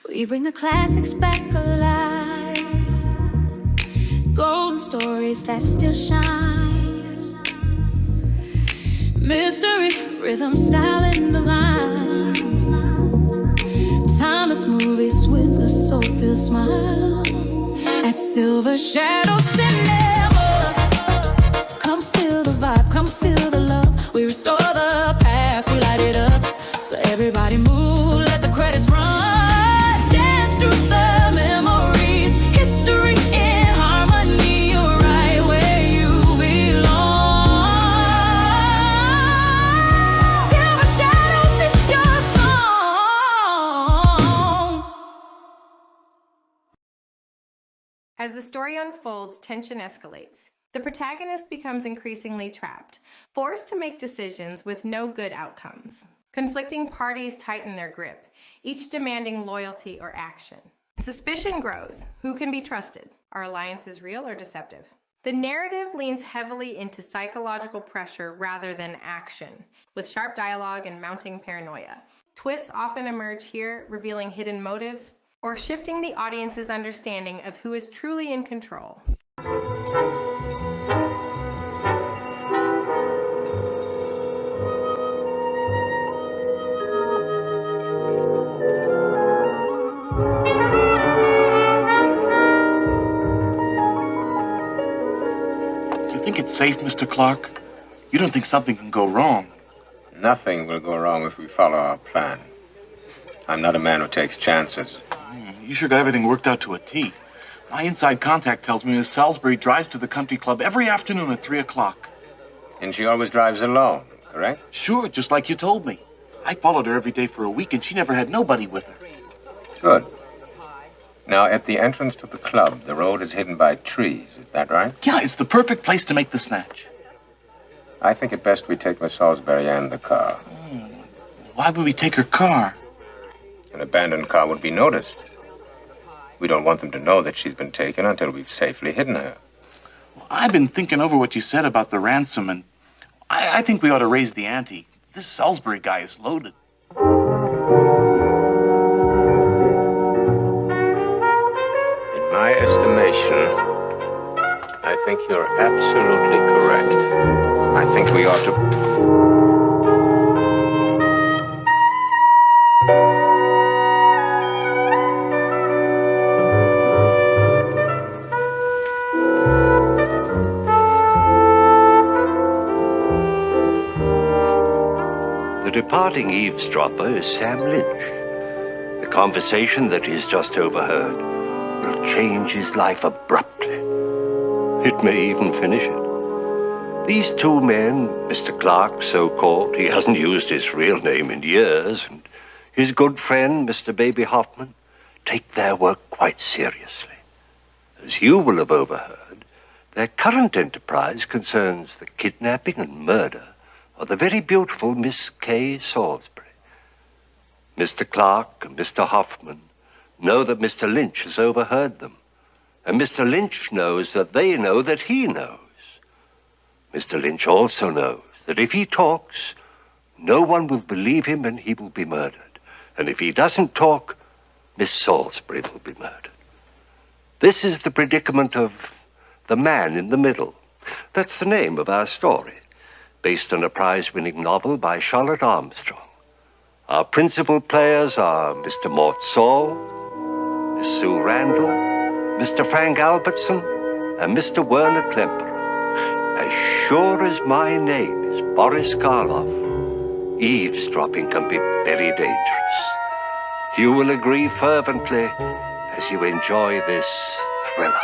We bring the classics back alive, golden stories that still shine. Mystery, rhythm, style in the line. Timeless movies with a soul-filled smile. At Silver Shadow Cinema, come feel the vibe, come feel the love. We restore the past, we light it up. So everybody move, let the credits run. Dance through the memories, history in harmony. You're right where you belong. Silver Shadows, this your song. As the story unfolds, tension escalates. The protagonist becomes increasingly trapped, forced to make decisions with no good outcomes. Conflicting parties tighten their grip, each demanding loyalty or action. Suspicion grows. Who can be trusted? Are alliances real or deceptive? The narrative leans heavily into psychological pressure rather than action, with sharp dialogue and mounting paranoia. Twists often emerge here, revealing hidden motives or shifting the audience's understanding of who is truly in control. You think it's safe, Mr. Clark? You don't think something can go wrong? Nothing will go wrong if we follow our plan. I'm not a man who takes chances. You sure got everything worked out to a T. My inside contact tells me Miss Salisbury drives to the country club every afternoon at 3 o'clock. And she always drives alone, correct? Sure, just like you told me. I followed her every day for a week, and she never had nobody with her. Good. Now, at the entrance to the club, the road is hidden by trees. Is that right? Yeah, it's the perfect place to make the snatch. I think it best we take Miss Salisbury and the car. Why would we take her car? An abandoned car would be noticed. We don't want them to know that she's been taken until we've safely hidden her. Well, I've been thinking over what you said about the ransom, and I think we ought to raise the ante. This Salisbury guy is loaded. In my estimation, I think you're absolutely correct. I think we ought to... The departing eavesdropper is Sam Lynch. The conversation that he's just overheard will change his life abruptly. It may even finish it. These two men, Mr. Clark, so-called, he hasn't used his real name in years, and his good friend, Mr. Baby Hoffman, take their work quite seriously. As you will have overheard, their current enterprise concerns the kidnapping and murder of the very beautiful Miss Kay Salisbury. Mr. Clark and Mr. Hoffman know that Mr. Lynch has overheard them, and Mr. Lynch knows that they know that he knows. Mr. Lynch also knows that if he talks, no one will believe him and he will be murdered. And if he doesn't talk, Miss Salisbury will be murdered. This is the predicament of the man in the middle. That's the name of our story, based on a prize-winning novel by Charlotte Armstrong. Our principal players are Mr. Mort Saul, Miss Sue Randall, Mr. Frank Albertson, and Mr. Werner Klemperer. As sure as my name is Boris Karloff, eavesdropping can be very dangerous. You will agree fervently as you enjoy this thriller.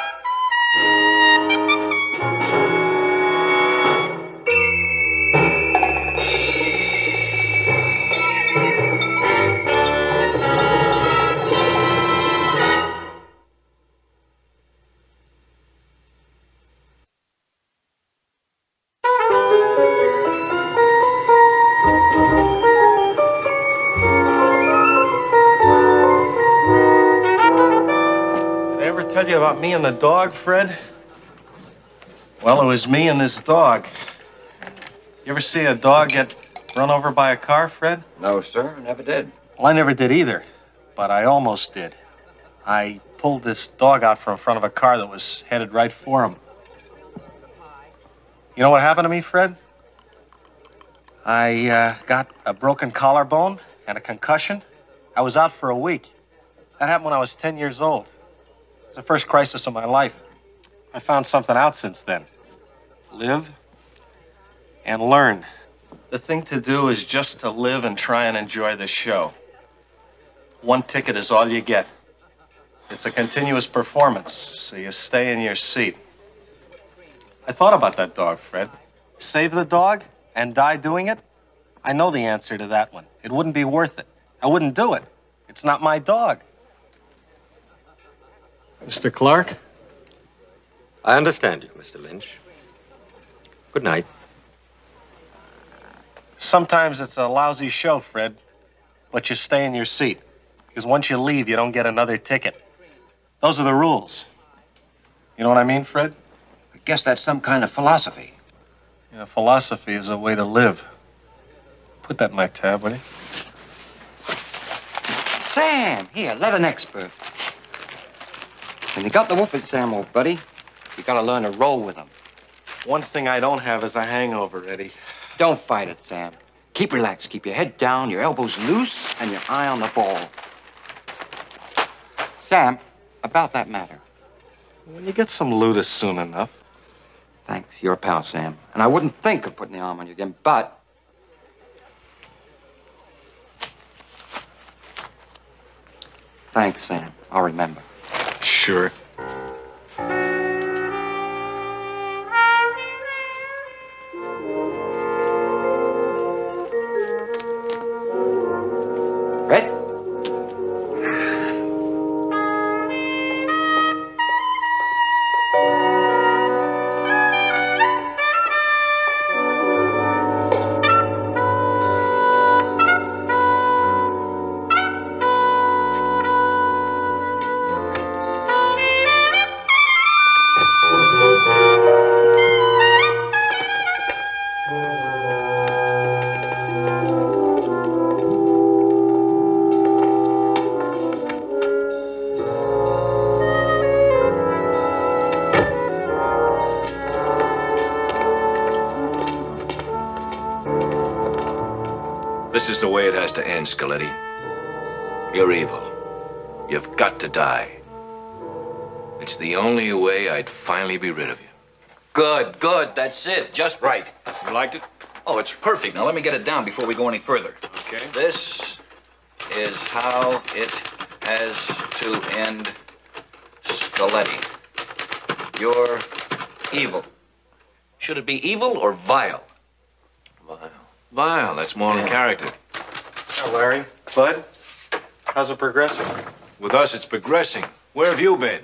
Tell you about me and the dog, Fred? Well, it was me and this dog. You ever see a dog get run over by a car, Fred? No, sir, never did. Well, I never did either. but I almost did. I pulled this dog out from in front of a car that was headed right for him. You know what happened to me, Fred? I got a broken collarbone and a concussion. I was out for a week. That happened when I was 10 years old. It's the first crisis of my life. I found something out since then. Live and learn. The thing to do is just to live and try and enjoy the show. One ticket is all you get. It's a continuous performance, so you stay in your seat. I thought about that dog, Fred. Save the dog and die doing it? I know the answer to that one. It wouldn't be worth it. I wouldn't do it. It's not my dog. Mr. Clark? I understand you, Mr. Lynch. Good night. Sometimes it's a lousy show, Fred, but you stay in your seat. Because once you leave, you don't get another ticket. Those are the rules. You know what I mean, Fred? I guess that's some kind of philosophy. Yeah, philosophy is a way to live. Put that in my tab, will you? Sam, here, let an expert. When you got the whoop at Sam, old buddy, you gotta learn to roll with him. One thing I don't have is a hangover, Eddie. Don't fight it, Sam. Keep relaxed. Keep your head down, your elbows loose, and your eye on the ball. Sam, about that matter. When you get some ludus soon enough. Thanks. You're a pal, Sam. And I wouldn't think of putting the arm on you again, but... Thanks, Sam. I'll remember. Sure. Red? This is the way it has to end, Scaletti. You're evil. You've got to die. It's the only way I'd finally be rid of you. Good, good. That's it. Just right. You liked it? Oh, it's perfect. Now let me get it down before we go any further. Okay. This is how it has to end, Scaletti. You're evil. Should it be evil or vile? Vile. Vile. That's more in character. Hi, Larry. Bud, how's it progressing? With us, it's progressing. Where have you been?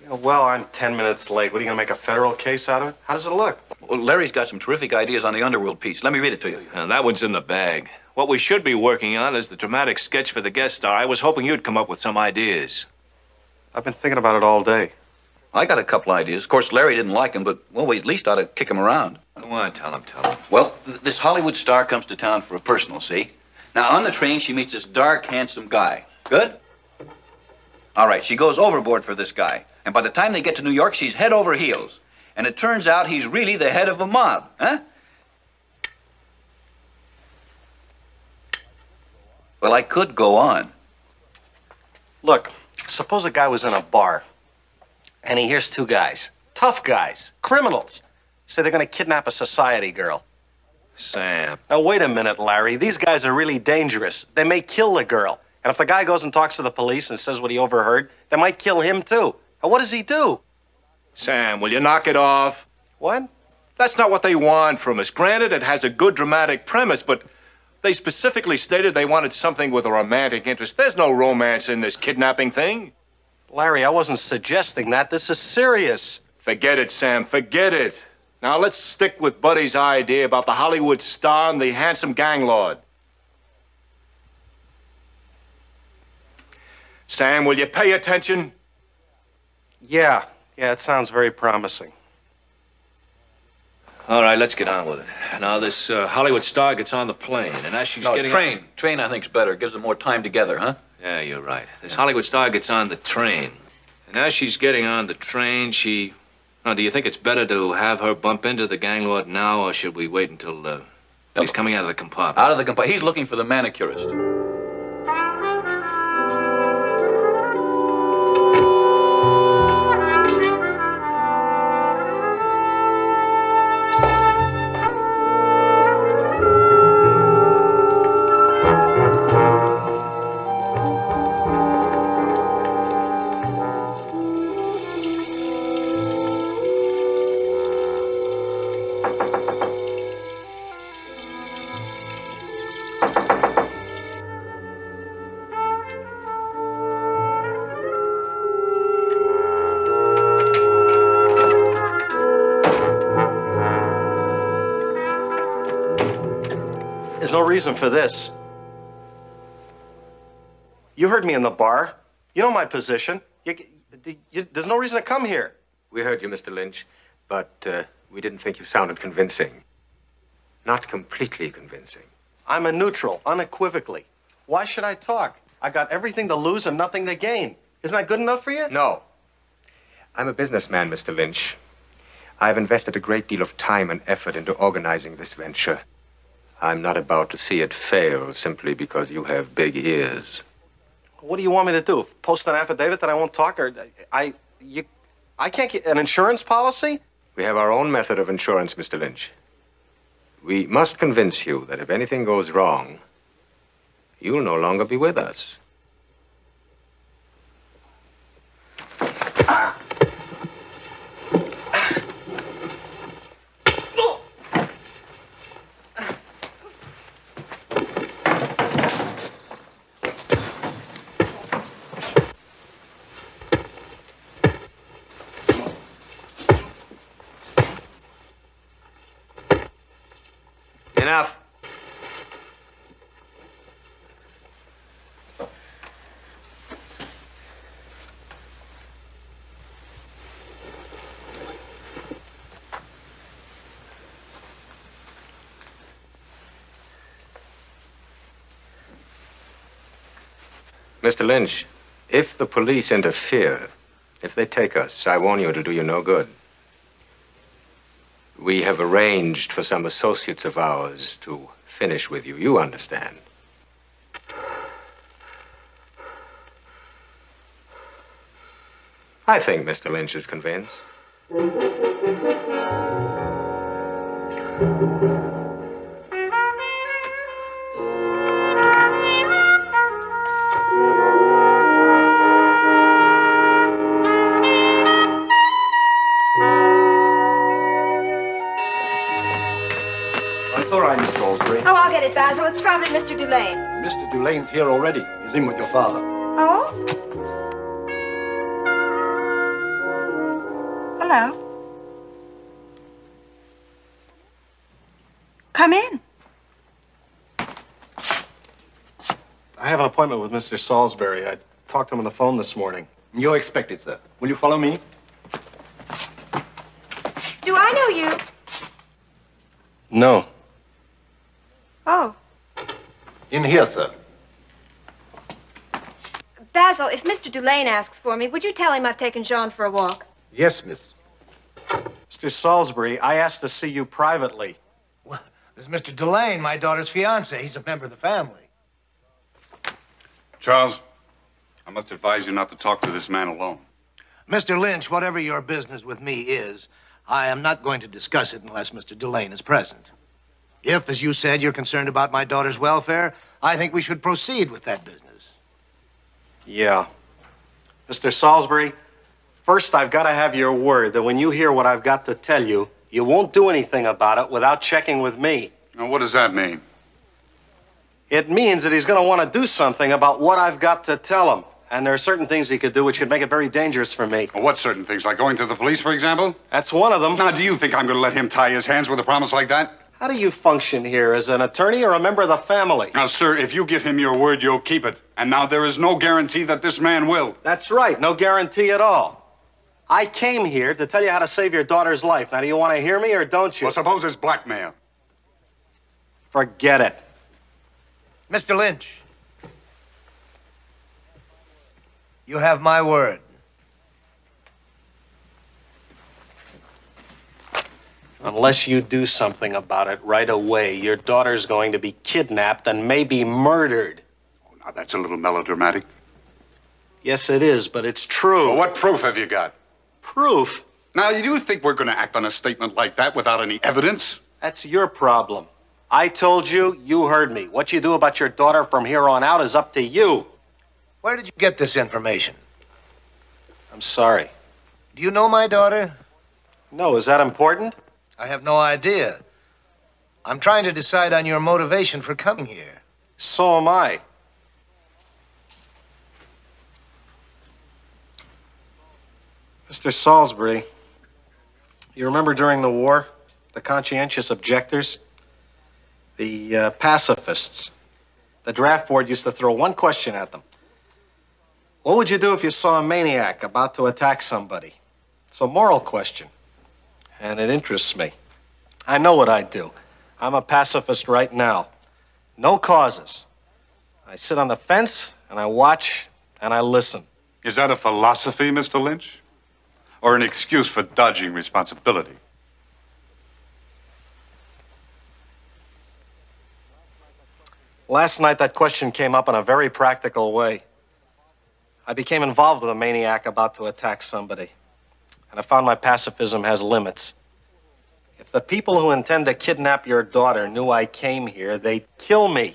Yeah, well, I'm 10 minutes late. What, are you gonna make a federal case out of it? How does it look? Well, Larry's got some terrific ideas on the underworld piece. Let me read it to you. That one's in the bag. What we should be working on is the dramatic sketch for the guest star. I was hoping you'd come up with some ideas. I've been thinking about it all day. I got a couple ideas. Of course, Larry didn't like them, but, well, we at least ought to kick him around. Go on, tell him. Well, this Hollywood star comes to town for a personal, see? Now, on the train, she meets this dark, handsome guy. Good? All right, she goes overboard for this guy. And by the time they get to New York, she's head over heels. And it turns out he's really the head of a mob, huh? Well, I could go on. Look, suppose a guy was in a bar, and he hears two guys, tough guys, criminals, say they're gonna kidnap a society girl. Sam. Now, wait a minute, Larry. These guys are really dangerous. They may kill the girl. And if the guy goes and talks to the police and says what he overheard, they might kill him, too. And what does he do? Sam, will you knock it off? What? That's not what they want from us. Granted, it has a good dramatic premise, but they specifically stated they wanted something with a romantic interest. There's no romance in this kidnapping thing. Larry, I wasn't suggesting that. This is serious. Forget it, Sam. Forget it. Now, let's stick with Buddy's idea about the Hollywood star and the handsome gang lord. Sam, will you pay attention? Yeah, it sounds very promising. All right, let's get on with it. Now, this Hollywood star gets on the plane, and as she's No, getting... train. Train, I think's better. Gives them more time together, huh? Yeah, you're right. This Hollywood star gets on the train. And as she's getting on the train, she... Now, do you think it's better to have her bump into the gang lord now, or should we wait until he's coming out of the compartment? Out of the compartment. He's looking for the manicurist. There's no reason for this. You heard me in the bar. You know my position. There's no reason to come here. We heard you, Mr. Lynch, but we didn't think you sounded convincing. Not completely convincing. I'm a neutral, unequivocally. Why should I talk? I got everything to lose and nothing to gain. Isn't that good enough for you? No. I'm a businessman, Mr. Lynch. I've invested a great deal of time and effort into organizing this venture. I'm not about to see it fail simply because you have big ears. What do you want me to do? Post an affidavit that I won't talk, or I can't get an insurance policy? We have our own method of insurance, Mr. Lynch. We must convince you that if anything goes wrong, you'll no longer be with us. Enough. Mr. Lynch, if the police interfere, if they take us, I warn you it'll do you no good. We have arranged for some associates of ours to finish with you. You understand. I think Mr. Lynch is convinced. It's all right, Miss Salisbury. Oh, I'll get it, Basil. It's probably Mr. Dulane. Mr. Dulane's here already. He's in with your father. Oh? Hello. Come in. I have an appointment with Mr. Salisbury. I talked to him on the phone this morning. You're expected, sir. Will you follow me? Do I know you? No. Oh. In here, sir. Basil, if Mr. Dulane asks for me, would you tell him I've taken Jean for a walk? Yes, miss. Mr. Salisbury, I asked to see you privately. Well, there's Mr. Dulane, my daughter's fiancé. He's a member of the family. Charles, I must advise you not to talk to this man alone. Mr. Lynch, whatever your business with me is, I am not going to discuss it unless Mr. Dulane is present. If, as you said, you're concerned about my daughter's welfare, I think we should proceed with that business. Yeah. Mr. Salisbury, first I've got to have your word that when you hear what I've got to tell you, you won't do anything about it without checking with me. Now, what does that mean? It means that he's going to want to do something about what I've got to tell him. And there are certain things he could do which could make it very dangerous for me. Well, what certain things? Like going to the police, for example? That's one of them. Now, do you think I'm going to let him tie his hands with a promise like that? How do you function here, as an attorney or a member of the family? Now, sir, if you give him your word, you'll keep it. And now there is no guarantee that this man will. That's right, no guarantee at all. I came here to tell you how to save your daughter's life. Now, do you want to hear me or don't you? Well, suppose it's blackmail. Forget it. Mr. Lynch. You have my word. Unless you do something about it right away, your daughter's going to be kidnapped and maybe murdered. Oh, now, that's a little melodramatic. Yes, it is, but it's true. Well, what proof have you got? Proof? Now, you do think we're going to act on a statement like that without any evidence? That's your problem. I told you, you heard me. What you do about your daughter from here on out is up to you. Where did you get this information? I'm sorry. Do you know my daughter? No, is that important? I have no idea. I'm trying to decide on your motivation for coming here. So am I. Mr. Salisbury, you remember during the war, the conscientious objectors, the pacifists, the draft board used to throw one question at them. What would you do if you saw a maniac about to attack somebody? It's a moral question, and it interests me. I know what I'd do. I'm a pacifist right now. No causes. I sit on the fence, and I watch, and I listen. Is that a philosophy, Mr. Lynch? Or an excuse for dodging responsibility? Last night, that question came up in a very practical way. I became involved with a maniac about to attack somebody, and I found my pacifism has limits. If the people who intend to kidnap your daughter knew I came here, they'd kill me.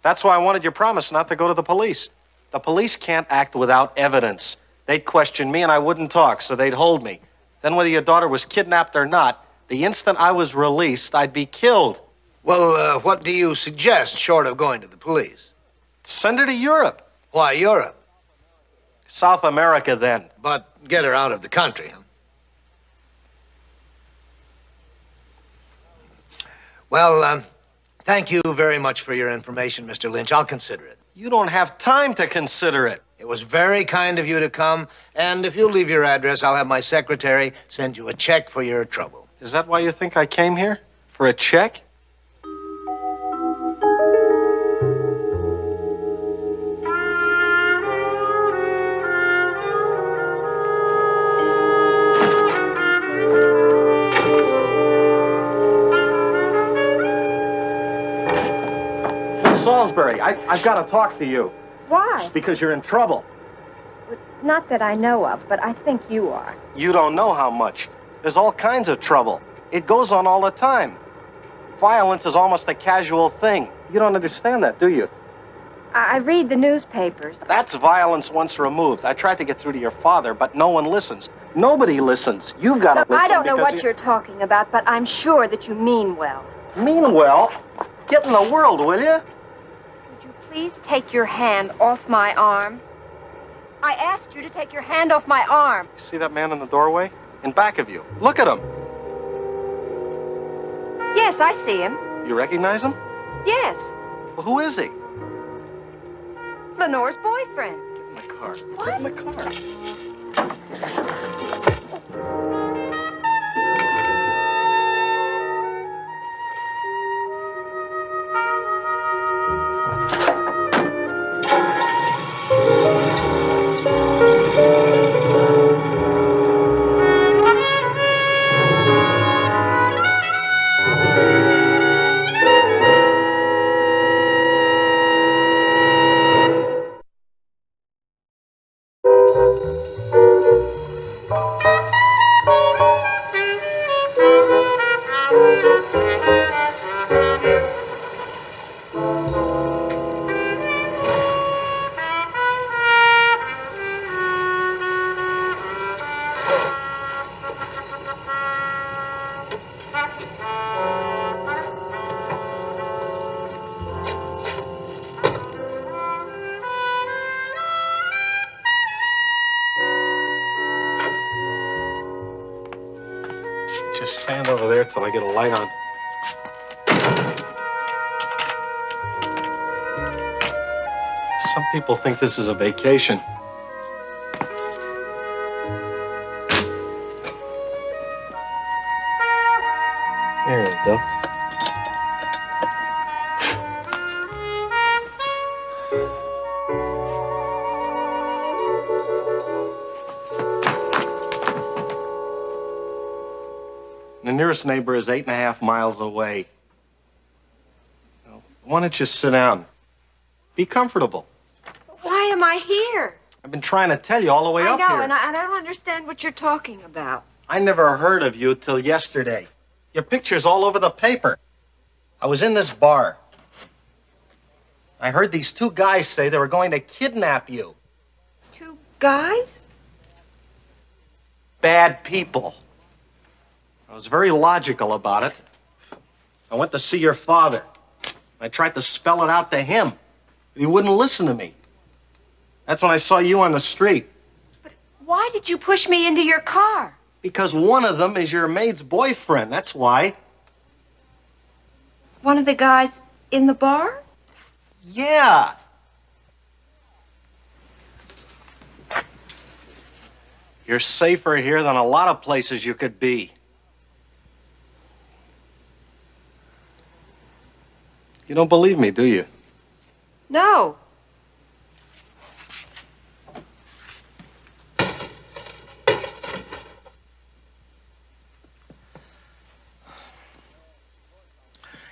That's why I wanted your promise not to go to the police. The police can't act without evidence. They'd question me and I wouldn't talk, so they'd hold me. Then whether your daughter was kidnapped or not, the instant I was released, I'd be killed. Well, what do you suggest, short of going to the police? Send her to Europe. Why Europe? South America, then. But get her out of the country, huh? Well, thank you very much for your information, Mr. Lynch. I'll consider it. You don't have time to consider it. It was very kind of you to come, and if you'll leave your address, I'll have my secretary send you a check for your trouble. Is that why you think I came here? For a check? Salisbury, I've got to talk to you. Why? Because you're in trouble. Not that I know of, but I think you are. You don't know how much. There's all kinds of trouble. It goes on all the time. Violence is almost a casual thing. You don't understand that, do you? I read the newspapers. That's violence once removed. I tried to get through to your father, but no one listens. Nobody listens. You've got to listen. I don't know what you're talking about, but I'm sure that you mean well. Mean well? Get in the world, will you? Would you please take your hand off my arm? I asked you to take your hand off my arm. See that man in the doorway? In back of you. Look at him. Yes, I see him. You recognize him? Yes. Well, who is he? Lenore's boyfriend. Get in the car. What? Get in the car. Just stand over there till I get a light on. Some people think this is a vacation. There we go. The nearest neighbor is 8.5 miles away. Now, why don't you sit down? Be comfortable. Why am I here? I've been trying to tell you all the way up I know, here. and I don't understand what you're talking about. I never heard of you till yesterday. Your picture's all over the paper. I was in this bar. I heard these two guys say they were going to kidnap you. Two guys? Bad people. I was very logical about it. I went to see your father. I tried to spell it out to him, but he wouldn't listen to me. That's when I saw you on the street. Why did you push me into your car? Because one of them is your maid's boyfriend, that's why. One of the guys in the bar? Yeah. You're safer here than a lot of places you could be. You don't believe me, do you? No.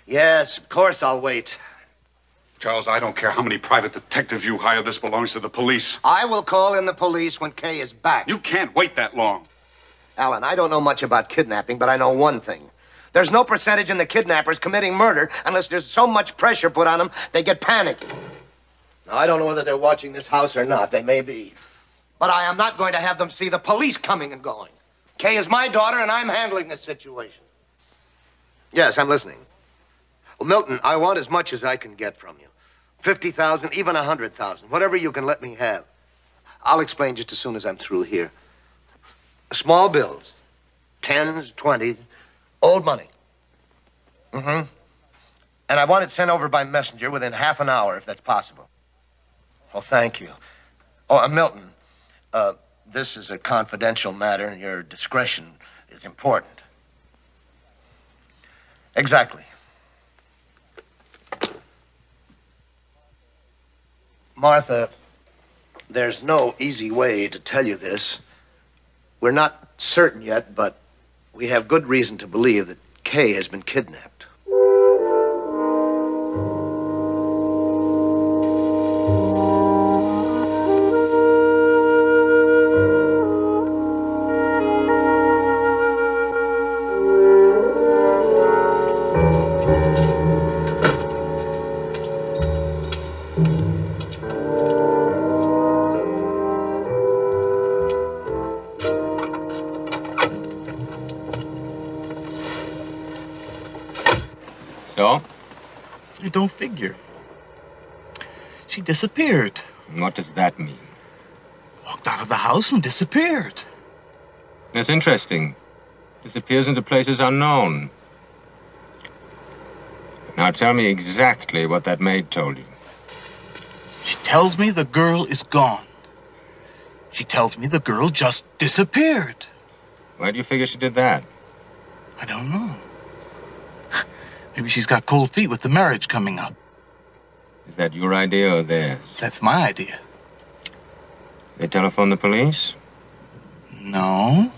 Yes, of course I'll wait. Charles, I don't care how many private detectives you hire. This belongs to the police. I will call in the police when Kay is back. You can't wait that long. Alan, I don't know much about kidnapping, but I know one thing. There's no percentage in the kidnappers committing murder unless there's so much pressure put on them, they get panicky. Now, I don't know whether they're watching this house or not. They may be. But I am not going to have them see the police coming and going. Kay is my daughter, and I'm handling this situation. Yes, I'm listening. Well, Milton, I want as much as I can get from you. 50,000, even 100,000, whatever you can let me have. I'll explain just as soon as I'm through here. Small bills, 10s, 20s, old money. Mm-hmm. And I want it sent over by messenger within half an hour, if that's possible. Well, thank you. Oh, Milton, this is a confidential matter, and your discretion is important. Exactly. Martha, there's no easy way to tell you this. We're not certain yet, but we have good reason to believe that Kay has been kidnapped. So? It don't figure. She disappeared. What does that mean? Walked out of the house and disappeared. That's interesting. Disappears into places unknown. Now tell me exactly what that maid told you. She tells me the girl is gone. She tells me the girl just disappeared. Why do you figure she did that? I don't know. Maybe she's got cold feet with the marriage coming up. Is that your idea or theirs? That's my idea. They telephone the police? No.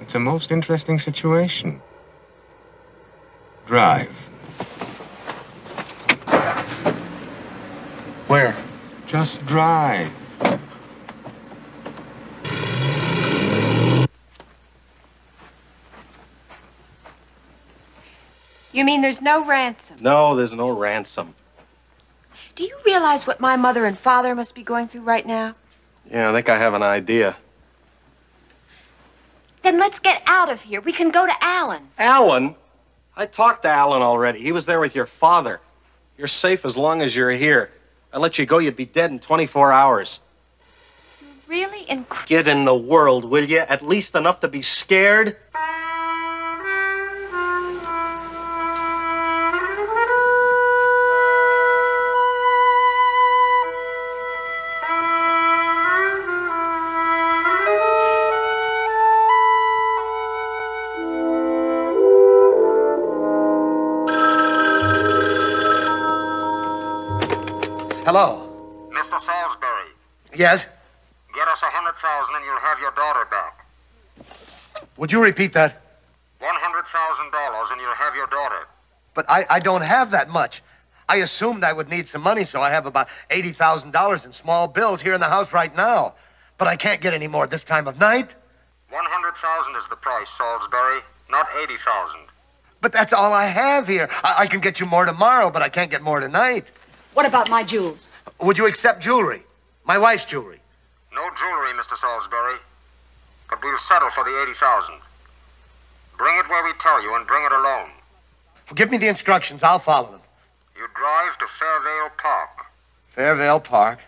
It's a most interesting situation. Drive. Where? Just drive. You mean there's no ransom? No, there's no ransom. Do you realize what my mother and father must be going through right now? Yeah, I think I have an idea. Then let's get out of here. We can go to Alan. Alan? I talked to Alan already. He was there with your father. You're safe as long as you're here. I let you go, you'd be dead in 24 hours. Really? Get in the world, will you? At least enough to be scared? Hello? Mr. Salisbury, Yes? Get us 100,000 and you'll have your daughter back. Would you repeat that? $100,000 and you'll have your daughter. But I don't have that much. I assumed I would need some money, so I have about $80,000 in small bills here in the house right now. But I can't get any more at this time of night. 100,000 is the price, Salisbury, not 80,000. But that's all I have here. I can get you more tomorrow, but I can't get more tonight. What about my jewels? Would you accept jewelry? My wife's jewelry. No jewelry, Mr. Salisbury. But we'll settle for the 80,000. Bring it where we tell you and bring it alone. Give me the instructions. I'll follow them. You drive to Fairvale Park. Fairvale Park.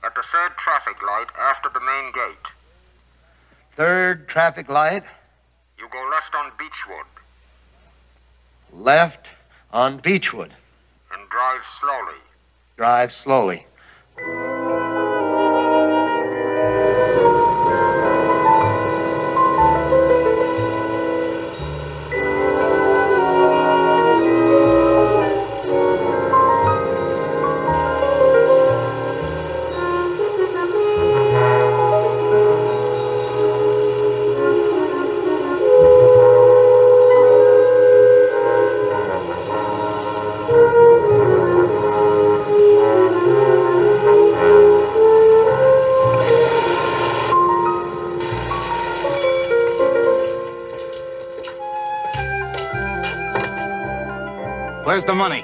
At the third traffic light after the main gate. Third traffic light. You go left on Beechwood. Left on Beechwood. And drive slowly. Drive slowly. Where's the money?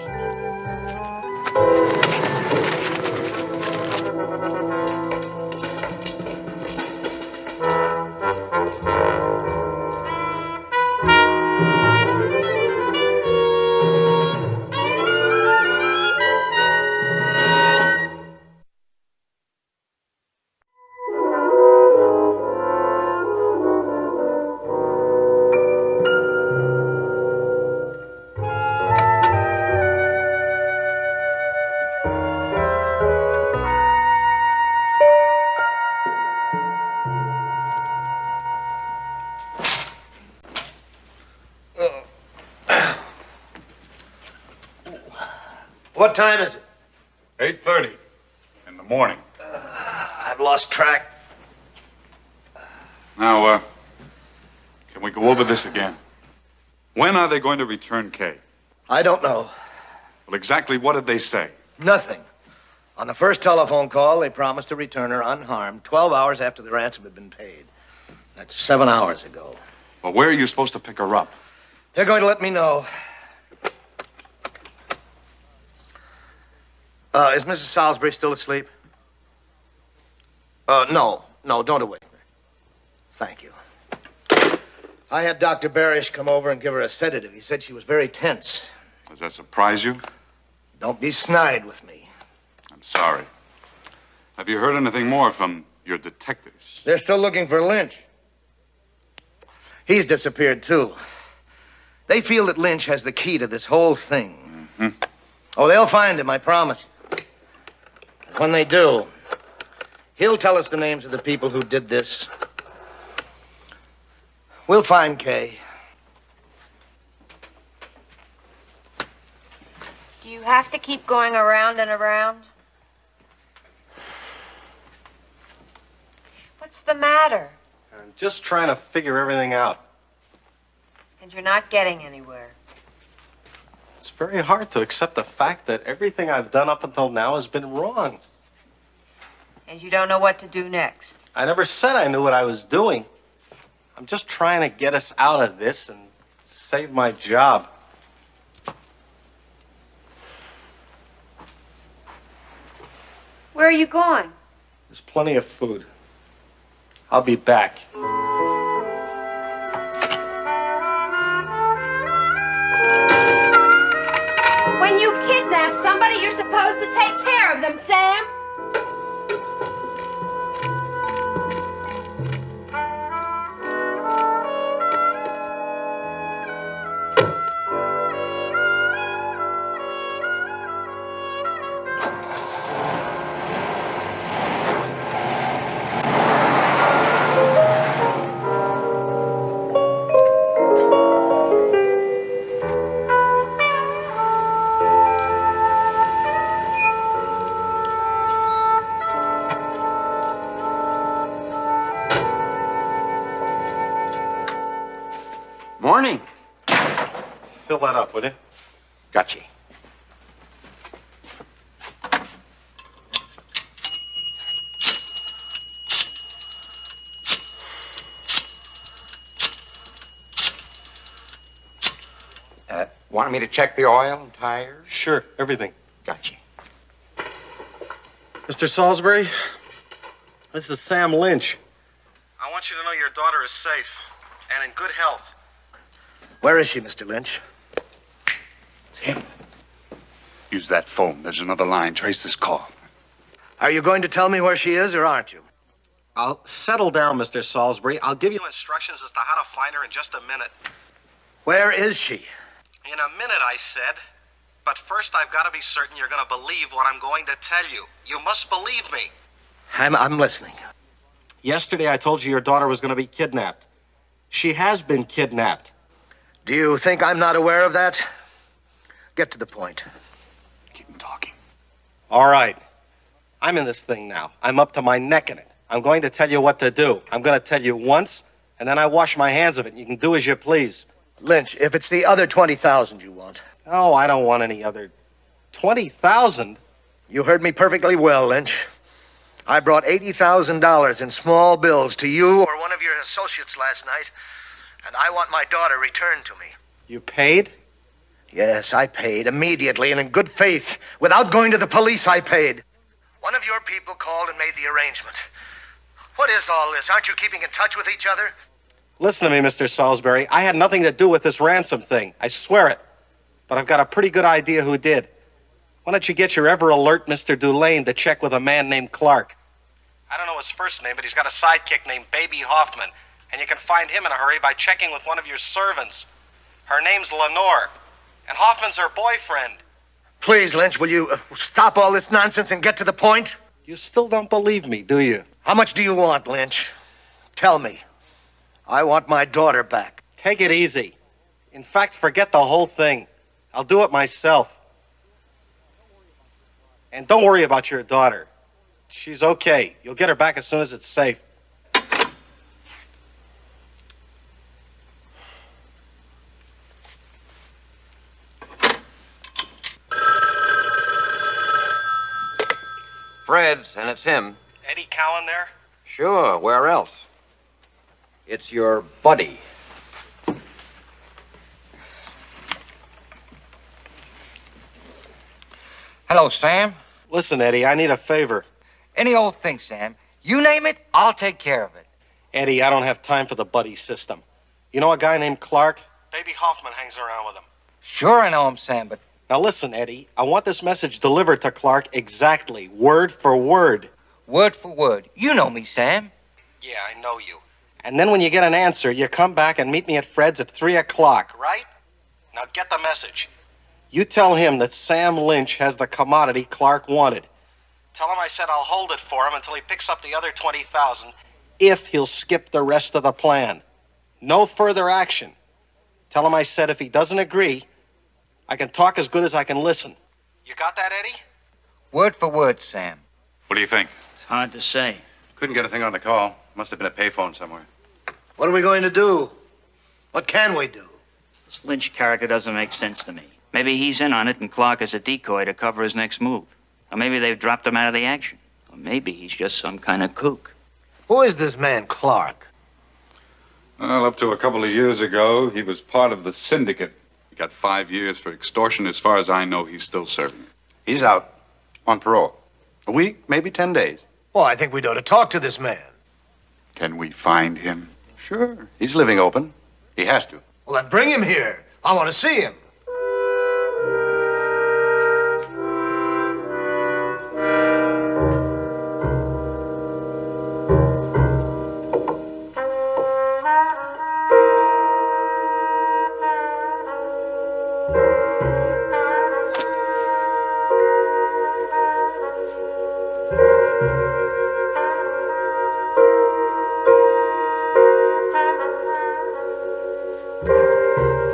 What time is it? 8:30 in the morning. I've lost track. Now, can we go over this again? When are they going to return Kay? I don't know. Well, exactly what did they say? Nothing. On the first telephone call, they promised to return her unharmed 12 hours after the ransom had been paid. That's 7 hours ago. Well, where are you supposed to pick her up? They're going to let me know. Is Mrs. Salisbury still asleep? No, don't awake her. Thank you. I had Dr. Barish come over and give her a sedative. He said she was very tense. Does that surprise you? Don't be snide with me. I'm sorry. Have you heard anything more from your detectives? They're still looking for Lynch. He's disappeared, too. They feel that Lynch has the key to this whole thing. Mm-hmm. Oh, they'll find him, I promise. When they do, he'll tell us the names of the people who did this. We'll find Kay. Do you have to keep going around and around? What's the matter? I'm just trying to figure everything out. And you're not getting anywhere. It's very hard to accept the fact that everything I've done up until now has been wrong. And you don't know what to do next. I never said I knew what I was doing. I'm just trying to get us out of this and save my job. Where are you going? There's plenty of food. I'll be back. When you kidnap somebody, you're supposed to take care of them, Sam. Morning. Fill that up, will you? Gotcha. Want me to check the oil and tires? Sure, everything. Gotcha. Mr. Salisbury, this is Sam Lynch. I want you to know your daughter is safe and in good health. Where is she, Mr. Lynch? It's him. Use that phone. There's another line. Trace this call. Are you going to tell me where she is, or aren't you? I'll settle down, Mr. Salisbury. I'll give you instructions as to how to find her in just a minute. Where is she? In a minute, I said. But first, I've got to be certain you're going to believe what I'm going to tell you. You must believe me. I'm listening. Yesterday, I told you your daughter was going to be kidnapped. She has been kidnapped. Do you think I'm not aware of that? Get to the point. Keep him talking. All right. I'm in this thing now. I'm up to my neck in it. I'm going to tell you what to do. I'm going to tell you once, and then I wash my hands of it. You can do as you please. Lynch, if it's the other 20,000 you want. Oh, I don't want any other 20,000. You heard me perfectly well, Lynch. I brought $80,000 in small bills to you or one of your associates last night, and I want my daughter returned to me. You paid? Yes, I paid immediately and in good faith. Without going to the police, I paid. One of your people called and made the arrangement. What is all this? Aren't you keeping in touch with each other? Listen to me, Mr. Salisbury. I had nothing to do with this ransom thing. I swear it. But I've got a pretty good idea who did. Why don't you get your ever-alert Mr. Dulane to check with a man named Clark? I don't know his first name, but he's got a sidekick named Baby Hoffman. And you can find him in a hurry by checking with one of your servants. Her name's Lenore. And Hoffman's her boyfriend. Please, Lynch, will you stop all this nonsense and get to the point? You still don't believe me, do you? How much do you want, Lynch? Tell me. I want my daughter back. Take it easy. In fact, forget the whole thing. I'll do it myself. And don't worry about your daughter. She's okay. You'll get her back as soon as it's safe. Fred's, and it's him. Eddie Cowan there? Sure, where else? It's your buddy. Hello, Sam. Listen, Eddie, I need a favor. Any old thing, Sam. You name it, I'll take care of it. Eddie, I don't have time for the buddy system. You know a guy named Clark? Baby Hoffman hangs around with him. Sure, I know him, Sam, but... Now listen, Eddie, I want this message delivered to Clark exactly, word for word. Word for word. You know me, Sam. Yeah, I know you. And then when you get an answer, you come back and meet me at Fred's at 3 o'clock, right? Now get the message. You tell him that Sam Lynch has the commodity Clark wanted. Tell him I said I'll hold it for him until he picks up the other 20,000, if he'll skip the rest of the plan. No further action. Tell him I said if he doesn't agree, I can talk as good as I can listen. You got that, Eddie? Word for word, Sam. What do you think? It's hard to say. Couldn't get a thing on the call. Must have been a payphone somewhere. What are we going to do? What can we do? This Lynch character doesn't make sense to me. Maybe he's in on it and Clark is a decoy to cover his next move. Or maybe they've dropped him out of the action. Or maybe he's just some kind of kook. Who is this man, Clark? Well, up to a couple of years ago, he was part of the syndicate. He got 5 years for extortion. As far as I know, he's still serving it. He's out on parole. A week, maybe 10 days. Well, I think we'd ought to talk to this man. Can we find him? Sure. He's living open. He has to. Well, then bring him here. I want to see him.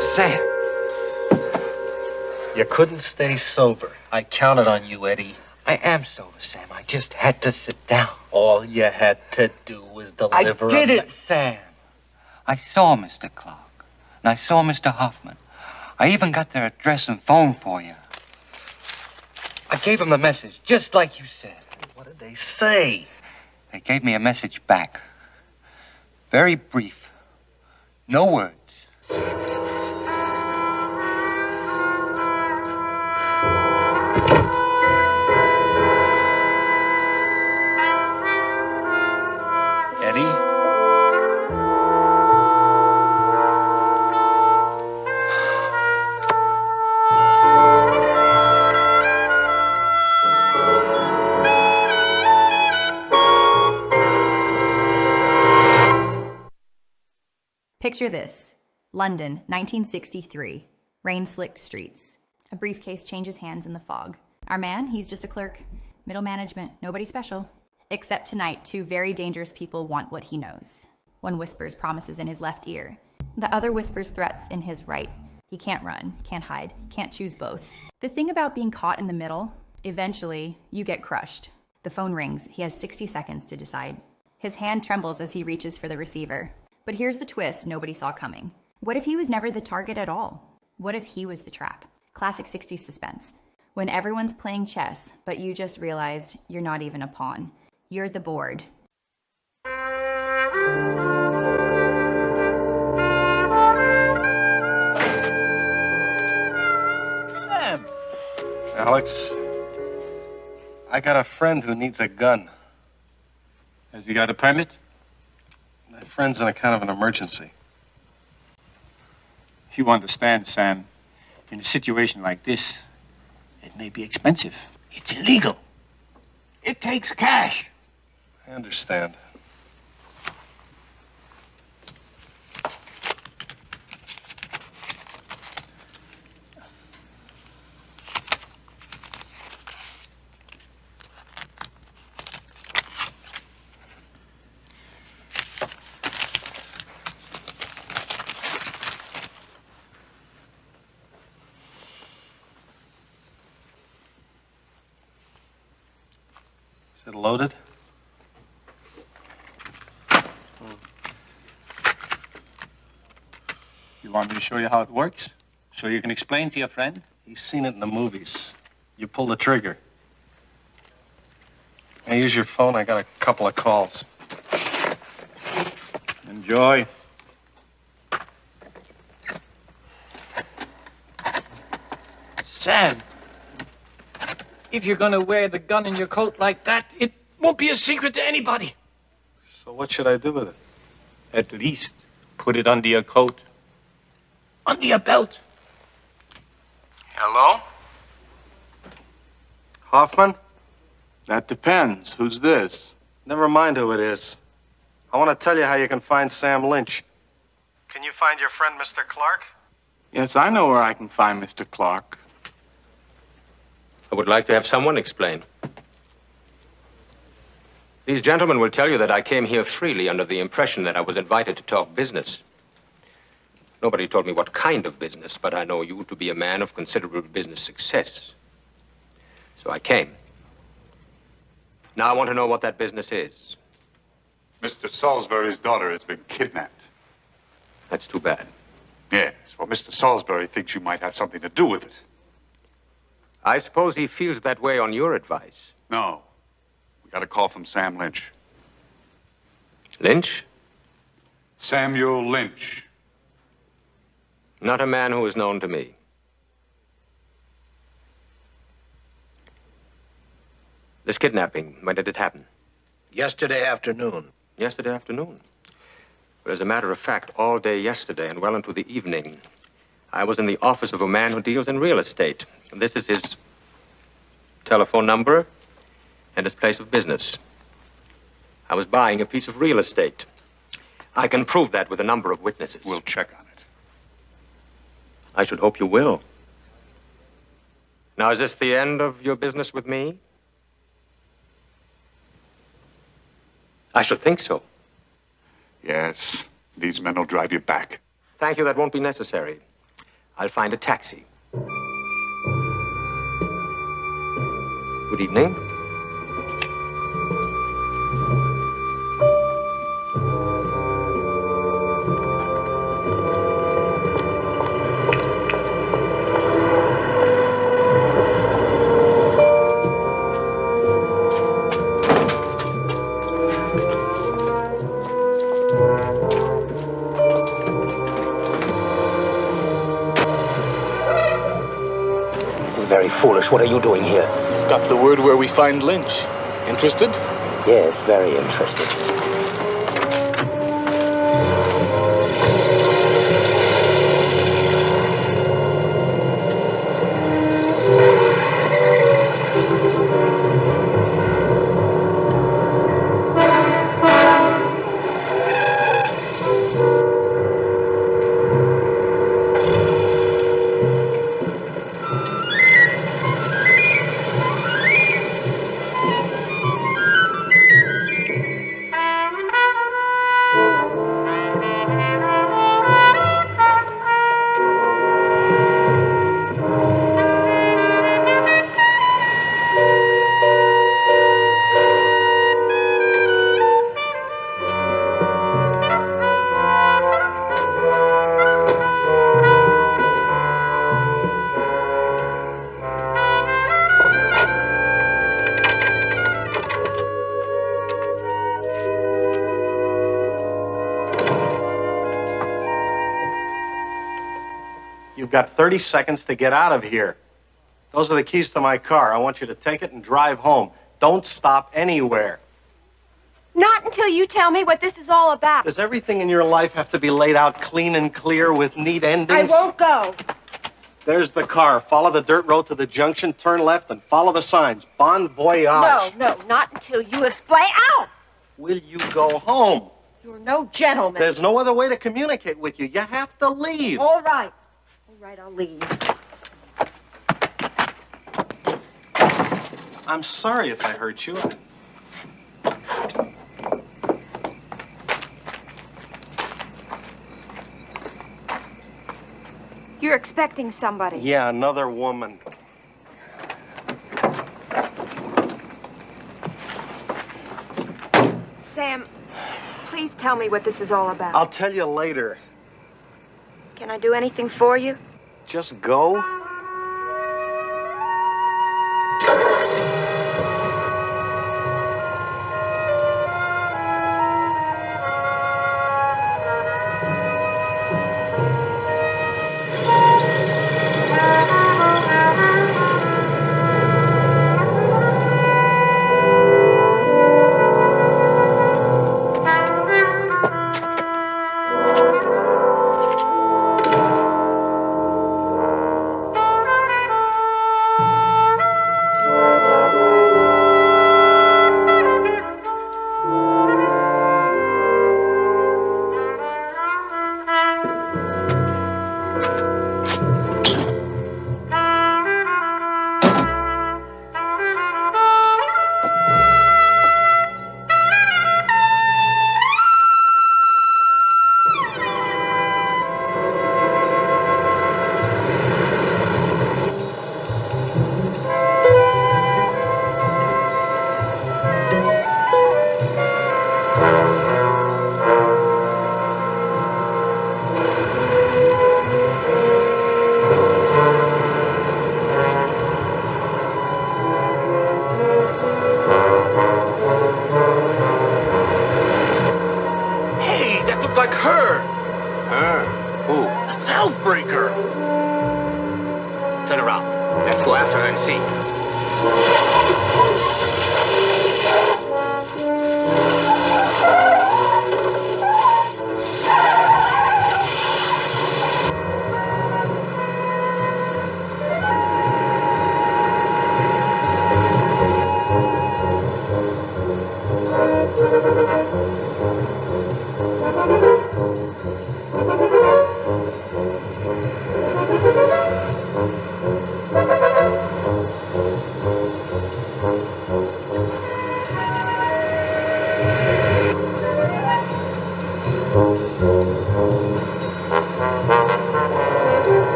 Sam. You couldn't stay sober. I counted on you, Eddie. I am sober, Sam. I just had to sit down. All you had to do was deliver I did it, Sam. I saw Mr. Clark. and I saw Mr. Hoffman. I even got their address and phone for you. I gave them the message, just like you said. What did they say? They gave me a message back. Very brief. No words. Eddie? Picture this. London, 1963. Rain-slicked streets. A briefcase changes hands in the fog. Our man, he's just a clerk. Middle management, nobody special. Except tonight, two very dangerous people want what he knows. One whispers promises in his left ear. The other whispers threats in his right. He can't run, can't hide, can't choose both. The thing about being caught in the middle, eventually, you get crushed. The phone rings. He has 60 seconds to decide. His hand trembles as he reaches for the receiver. But here's the twist nobody saw coming. What if he was never the target at all? What if he was the trap? Classic 60s suspense. When everyone's playing chess, but you just realized you're not even a pawn. You're the board. Sam! Alex, I got a friend who needs a gun. Has he got a permit? My friend's in a kind of an emergency. You understand, Sam. In a situation like this, it may be expensive. It's illegal. It takes cash. I understand. Is it loaded? You want me to show you how it works? So you can explain to your friend? He's seen it in the movies. You pull the trigger. I use your phone. I got a couple of calls. Enjoy. Sam, if you're gonna wear the gun in your coat like that, it won't be a secret to anybody. So what should I do with it? At least put it under your coat. Under your belt. Hello? Hoffman? That depends. Who's this? Never mind who it is. I want to tell you how you can find Sam Lynch. Can you find your friend, Mr. Clark? Yes, I know where I can find Mr. Clark. I would like to have someone explain. These gentlemen will tell you that I came here freely under the impression that I was invited to talk business. Nobody told me what kind of business, but I know you to be a man of considerable business success. So I came. Now I want to know what that business is. Mr. Salisbury's daughter has been kidnapped. That's too bad. Yes, well, Mr. Salisbury thinks you might have something to do with it. I suppose he feels that way on your advice. No. We got a call from Sam Lynch. Lynch? Samuel Lynch. Not a man who is known to me. This kidnapping, when did it happen? Yesterday afternoon. Yesterday afternoon. But as a matter of fact, all day yesterday and well into the evening, I was in the office of a man who deals in real estate. And this is his telephone number and his place of business. I was buying a piece of real estate. I can prove that with a number of witnesses. We'll check on it. I should hope you will. Now, is this the end of your business with me? I should think so. Yes. These men will drive you back. Thank you, that won't be necessary. I'll find a taxi. Good evening. very foolish. What are you doing here? Got the word where we find Lynch. Interested? Yes, very interested. You've got 30 seconds to get out of here. Those are the keys to my car. I want you to take it and drive home. Don't stop anywhere. Not until you tell me what this is all about. Does everything in your life have to be laid out clean and clear with neat I endings? won't go. There's the car. Follow the dirt road to the junction, turn left, and follow the signs. Bon voyage. No, not until you explain. Ow! Will you go home? You're no gentleman. There's no other way to communicate with you. You have to leave. All right. All right, I'll leave. I'm sorry if I hurt you. You're expecting somebody. Yeah, another woman. Sam, please tell me what this is all about. I'll tell you later. Can I do anything for you? Just go. Like her. Her? Who? The Salisbury girl. Turn around. Let's go after her and see.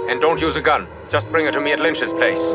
And don't use a gun. Just bring her to me at Lynch's place.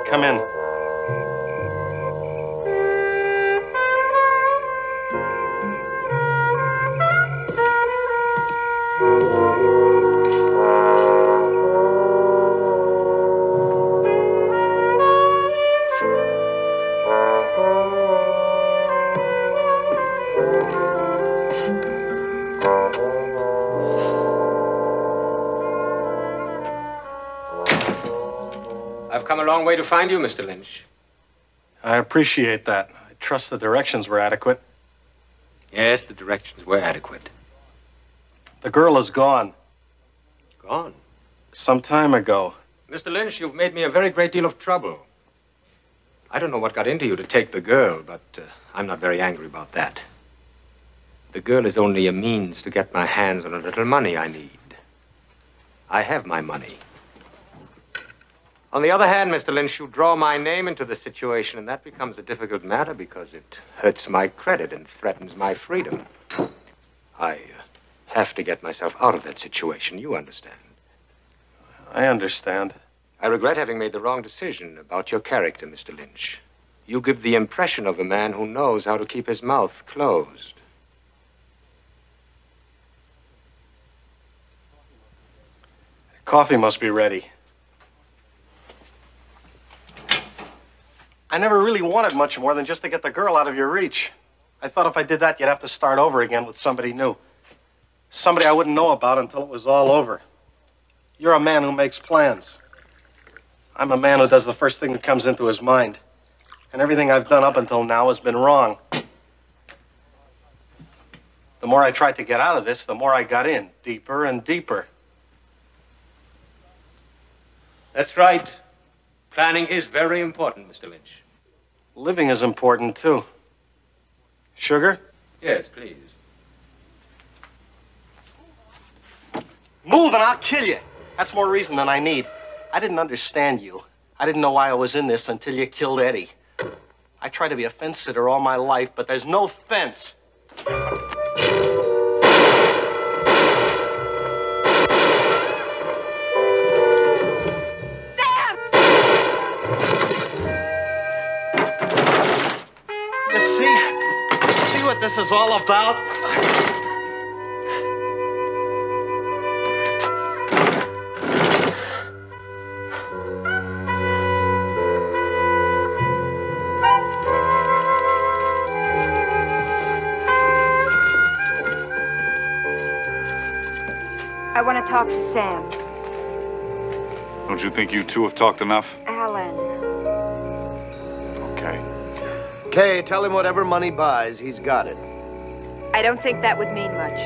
Come in. I've come a long way to find you, Mr. Lynch. I appreciate that. I trust the directions were adequate. Yes, the directions were adequate. The girl is gone. Gone? Some time ago. Mr. Lynch, you've made me a very great deal of trouble. I don't know what got into you to take the girl, but I'm not very angry about that. The girl is only a means to get my hands on a little money I need. I have my money. On the other hand, Mr. Lynch, you draw my name into the situation, and that becomes a difficult matter because it hurts my credit and threatens my freedom. I have to get myself out of that situation. You understand? I understand. I regret having made the wrong decision about your character, Mr. Lynch. You give the impression of a man who knows how to keep his mouth closed. Coffee must be ready. I never really wanted much more than just to get the girl out of your reach. I thought if I did that, you'd have to start over again with somebody new. Somebody I wouldn't know about until it was all over. You're a man who makes plans. I'm a man who does the first thing that comes into his mind. And everything I've done up until now has been wrong. The more I tried to get out of this, the more I got in, deeper and deeper. That's right. Planning is very important, Mr. Lynch. Living is important, too. Sugar? Yes, please. Move and I'll kill you. That's more reason than I need. I didn't understand you. I didn't know why I was in this until you killed Eddie. I tried to be a fence sitter all my life, but there's no fence. You see what this is all about? I want to talk to Sam. Don't you think you two have talked enough? Alan. Okay. Kay, tell him whatever money buys, he's got it. I don't think that would mean much.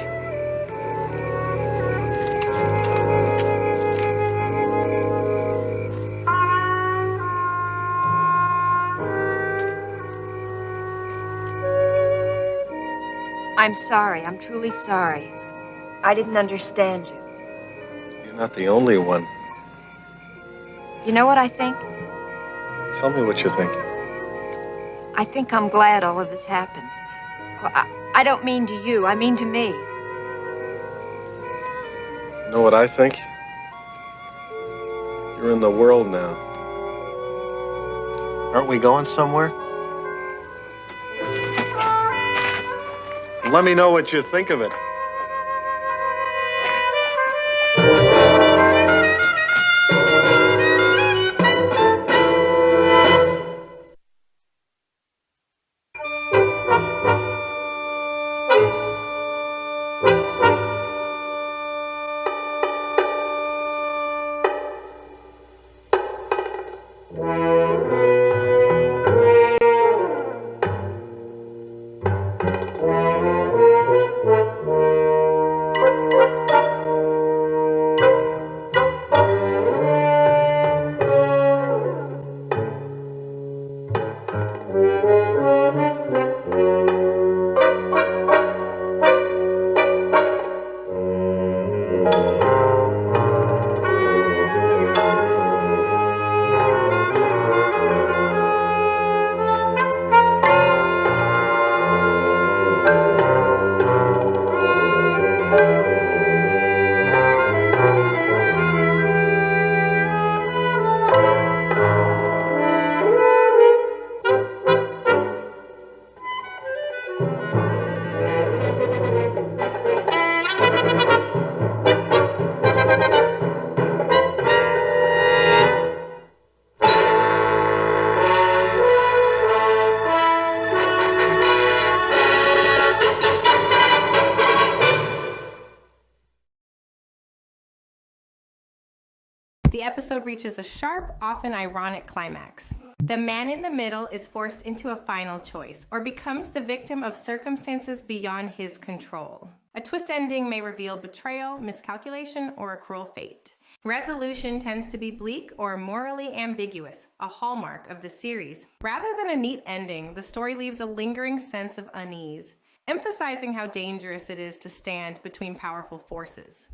I'm sorry. I'm truly sorry. I didn't understand you. You're not the only one. You know what I think? Tell me what you think. I think I'm glad all of this happened. Well, I don't mean to you. I mean to me. You know what I think? You're in the world now. Aren't we going somewhere? Let me know what you think of it. The episode reaches a sharp, often ironic climax. The man in the middle is forced into a final choice, or becomes the victim of circumstances beyond his control. A twist ending may reveal betrayal, miscalculation, or a cruel fate. Resolution tends to be bleak or morally ambiguous, a hallmark of the series. Rather than a neat ending, the story leaves a lingering sense of unease, emphasizing how dangerous it is to stand between powerful forces.